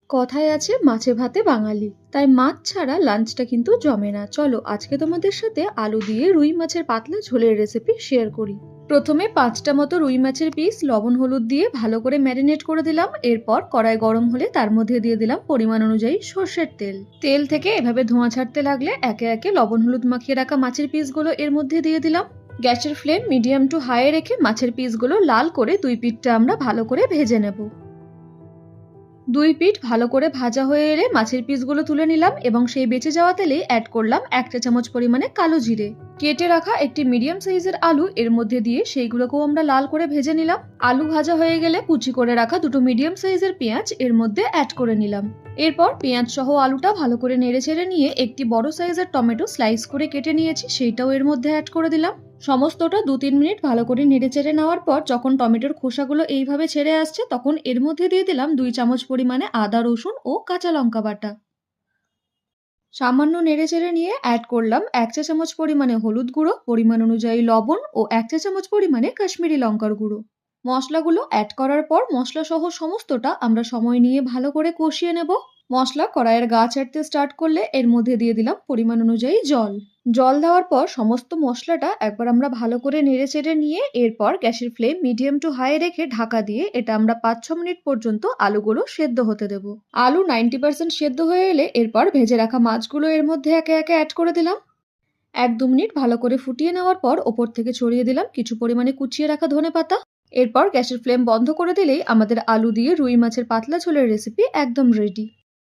কথায় আছে মাছে ভাতে বাঙালি, তাই মাছ ছাড়া লাঞ্চটা কিন্তু জমে না। চলো আজকে তোমাদের সাথে আলু দিয়ে রুই মাছের পাতলা ঝোলের রেসিপি শেয়ার করি। প্রথমে 5টা মতো রুই মাছের পিস লবণ হলুদ দিয়ে ভালো করে ম্যারিনেট করে দিলাম। এরপর কড়াই গরম হলে তার মধ্যে দিয়ে দিলাম পরিমাণ অনুযায়ী সর্ষের তেল। তেল থেকে এভাবে ধোঁয়া ছাড়তে লাগলে একে একে লবণ হলুদ মাখিয়ে রাখা মাছের পিসগুলো এর মধ্যে দিয়ে দিলাম। গ্যাসের ফ্লেম মিডিয়াম টু হাইয়ে রেখে মাছের পিসগুলো লাল করে দুই পিঠটা আমরা ভালো করে ভেজে নেব। দুই পিঠ ভালো করে ভাজা হয়ে এলে মাছের পিসগুলো তুলে নিলাম এবং সেই বেঁচে যাওয়া তেলে অ্যাড করলাম 1 চা চামচ পরিমাণে কালো জিরে। কেটে রাখা একটি মিডিয়াম সাইজের আলু এর মধ্যে দিয়ে সেইগুলোকেও আমরা লাল করে ভেজে নিলাম। আলু ভাজা হয়ে গেলে কুচি করে রাখা দুটো মিডিয়াম সাইজের পেঁয়াজ এর মধ্যে অ্যাড করে নিলাম। এরপর পেঁয়াজ সহ আলুটা ভালো করে নেড়েচেড়ে নিয়ে একটি বড় সাইজের টমেটো স্লাইস করে কেটে নিয়েছি, সেইটাও এর মধ্যে অ্যাড করে দিলাম। সমস্তটা 2-3 মিনিট ভালো করে নেড়েচেড়ে নেওয়ার পর যখন টমেটোর খোসাগুলো এইভাবে ছেড়ে আসছে তখন এর মধ্যে দিয়ে দিলাম 2 চামচ পরিমাণে আদা রসুন ও কাঁচা লঙ্কা বাটা। সামান্য নেড়েচেড়ে নিয়ে অ্যাড করলাম 1 চা চামচ পরিমাণে হলুদ গুঁড়ো, পরিমাণ অনুযায়ী লবণ ও 1 চা চামচ পরিমাণে কাশ্মীরি লঙ্কার গুঁড়ো। মশলাগুলো অ্যাড করার পর মশলা সহ সমস্তটা আমরা সময় নিয়ে ভালো করে কষিয়ে নেব। মশলা কড়াইয়ের গা ছাড়তে স্টার্ট করলে এর মধ্যে দিয়ে দিলাম পরিমাণ অনুযায়ী জল। জল দেওয়ার পর সমস্ত মশলাটা একবার আমরা ভালো করে নেড়েচেড়ে নিয়ে এরপর গ্যাসের ফ্লেম মিডিয়াম টু হাই রেখে ঢাকা দিয়ে এটা আমরা 5-6 মিনিট পর্যন্ত আলুগুলো সেদ্ধ হতে দেব। আলু 90% সেদ্ধ হয়ে এলে এরপর ভেজে রাখা মাছগুলো এর মধ্যে একে একে অ্যাড করে দিলাম। 1-2 মিনিট ভালো করে ফুটিয়ে নেওয়ার পর ওপর থেকে ছড়িয়ে দিলাম কিছু পরিমাণে কুচিয়ে রাখা ধনেপাতা। এরপর গ্যাসের ফ্লেম বন্ধ করে দিলেই আমাদের আলু দিয়ে রুই মাছের পাতলা ঝোলের রেসিপি একদম রেডি।